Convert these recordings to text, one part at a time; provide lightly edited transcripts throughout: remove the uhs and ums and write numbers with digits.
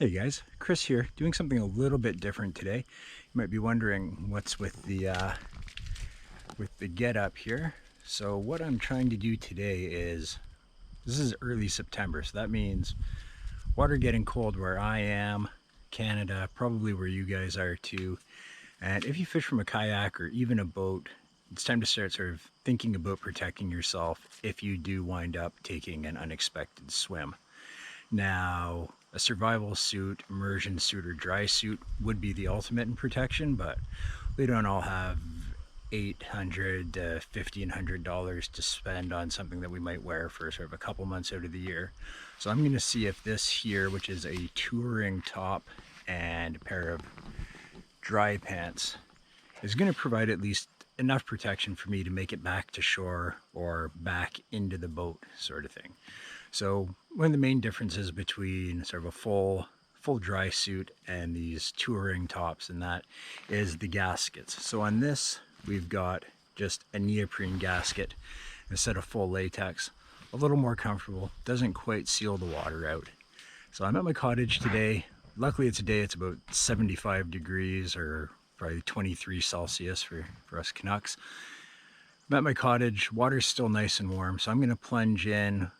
Hey guys, Chris here, doing something a little bit different today. You might be wondering what's with the get up here. So what I'm trying to do today is, this is early September, so that means water getting cold where I am, Canada, probably where you guys are too. And if you fish from a kayak or even a boat, it's time to start sort of thinking about protecting yourself if you do wind up taking an unexpected swim. Now, a survival suit, immersion suit, or dry suit would be the ultimate in protection, but we don't all have $800 to $1,500 to spend on something that we might wear for sort of a couple months out of the year. So I'm going to see if this here, which is a touring top and a pair of dry pants, is going to provide at least enough protection for me to make it back to shore or back into the boat sort of thing. So one of the main differences between sort of a full dry suit and these touring tops and that is the gaskets. So on this we've got just a neoprene gasket instead of full latex. A little more comfortable, doesn't quite seal the water out. So I'm at my cottage today. Luckily today it's about 75 degrees or probably 23 Celsius for us Canucks. I'm at my cottage, water's still nice and warm, so I'm going to plunge in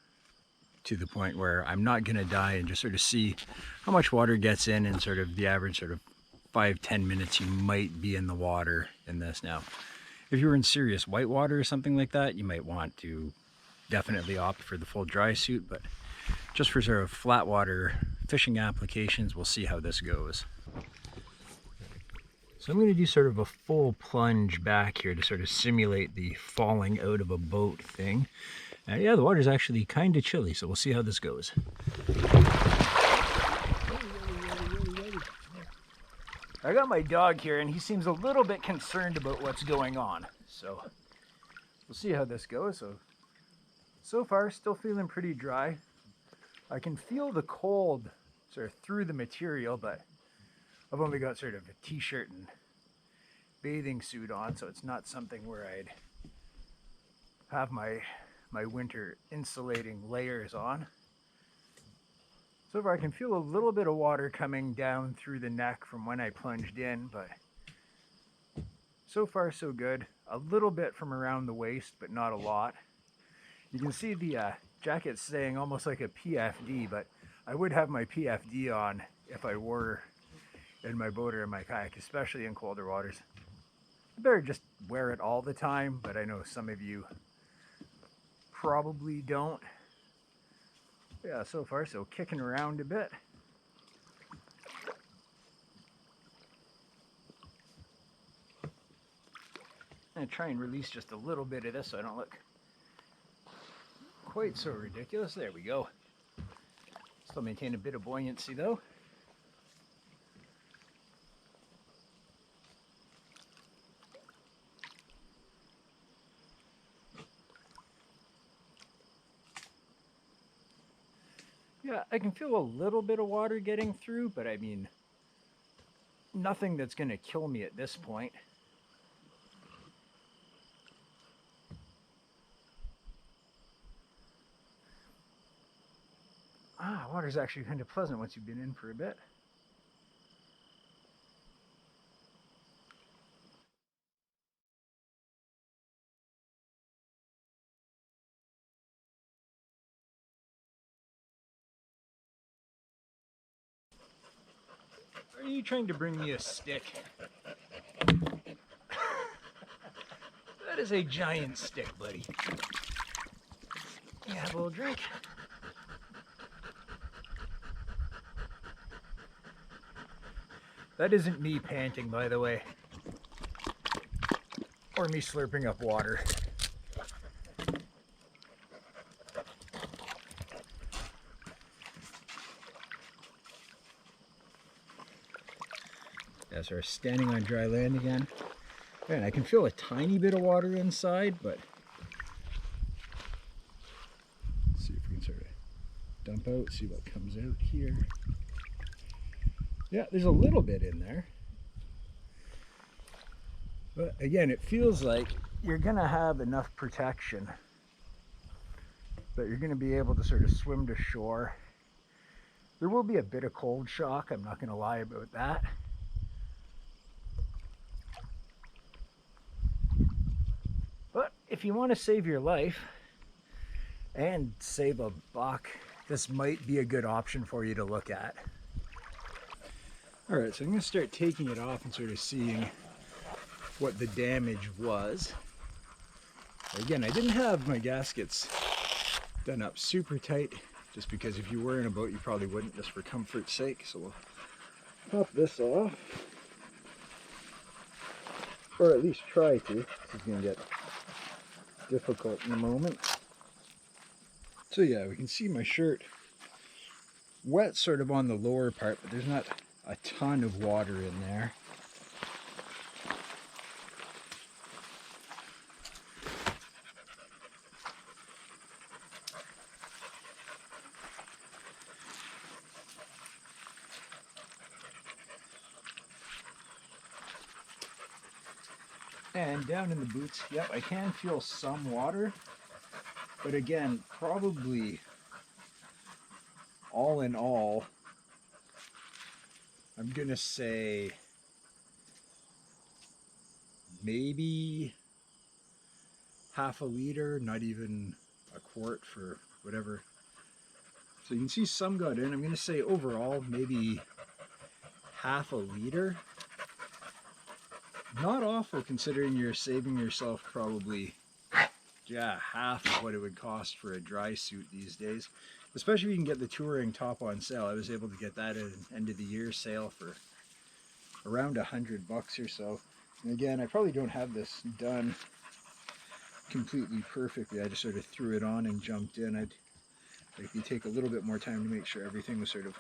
to the point where I'm not going to die and just sort of see how much water gets in sort of the average sort of 5-10 minutes you might be in the water in this. Now, if you were in serious whitewater or something like that, you might want to definitely opt for the full dry suit, but just for sort of flat water fishing applications, we'll see how this goes. So I'm going to do sort of a full plunge back here to sort of simulate the falling out of a boat thing. Yeah, the water's actually kind of chilly, so we'll see how this goes. I got my dog here, and he seems a little bit concerned about what's going on. So we'll see how this goes. So far, still feeling pretty dry. I can feel the cold sort of through the material, but I've only got sort of a t-shirt and bathing suit on, so it's not something where I'd have my winter insulating layers on. So far I can feel a little bit of water coming down through the neck from when I plunged in, but so far so good. A little bit from around the waist, but not a lot. You can see the jacket's saying almost like a PFD, but I would have my PFD on if I were in my boat or in my kayak, especially in colder waters. I better just wear it all the time, but I know some of you probably don't. Yeah, so far so kicking around a bit. I'm gonna try and release just a little bit of this so I don't look quite so ridiculous. There we go. Still maintain a bit of buoyancy though. Yeah, I can feel a little bit of water getting through, but I mean, nothing that's going to kill me at this point. Water's actually kind of pleasant once you've been in for a bit. Are you trying to bring me a stick? That is a giant stick, buddy. Yeah, have a little drink. That isn't me panting, by the way, or me slurping up water. Yeah, so we're standing on dry land again. Man, I can feel a tiny bit of water inside, but let's see if we can sort of dump out, see what comes out here. Yeah, there's a little bit in there. But again, it feels like you're gonna have enough protection that you're gonna be able to sort of swim to shore There will be a bit of cold shock, I'm not going to lie about that. But if you want to save your life and save a buck, this might be a good option for you to look at. All right, so I'm going to start taking it off and sort of seeing what the damage was. Again, I didn't have my gaskets done up super tight, just because if you were in a boat, you probably wouldn't, just for comfort's sake. So we'll pop this off, or at least try to. This is going to get difficult in a moment. So yeah, we can see my shirt wet sort of on the lower part, but there's not a ton of water in there. And down in the boots, yep, I can feel some water, but again, probably all in all, I'm gonna say maybe half a liter, not even a quart for whatever. So you can see some got in. I'm gonna say overall maybe half a liter. Not awful considering you're saving yourself probably, yeah, half of what it would cost for a dry suit these days. Especially if you can get the touring top on sale. I was able to get that at an end of the year sale for around $100 or so. And again, I probably don't have this done completely perfectly. I just sort of threw it on and jumped in. I'd like to take a little bit more time to make sure everything was sort of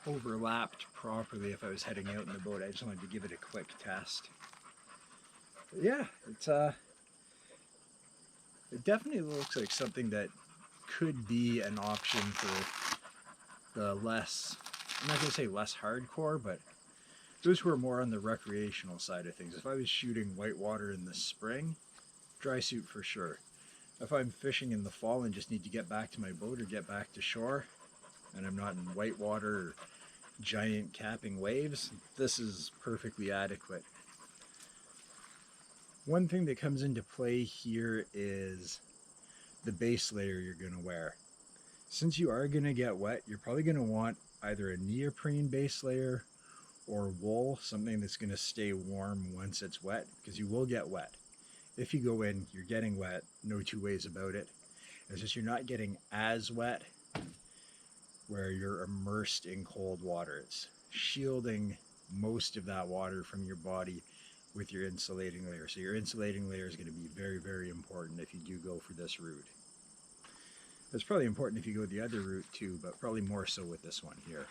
overlapped properly if I was heading out in the boat. I just wanted to give it a quick test. But yeah, it definitely looks like something that could be an option for the less, I'm not going to say less hardcore, but those who are more on the recreational side of things. If I was shooting whitewater in the spring, dry suit for sure. If I'm fishing in the fall and just need to get back to my boat or get back to shore, and I'm not in whitewater or giant capping waves, this is perfectly adequate. One thing that comes into play here is the base layer you're going to wear. Since you are going to get wet, you're probably going to want either a neoprene base layer or wool, something that's going to stay warm once it's wet, because you will get wet. If you go in, you're getting wet, no two ways about it. It's just you're not getting as wet where you're immersed in cold water. It's shielding most of that water from your body with your insulating layer. So your insulating layer is going to be very, very important if you do go for this route. It's probably important if you go the other route too, but probably more so with this one here.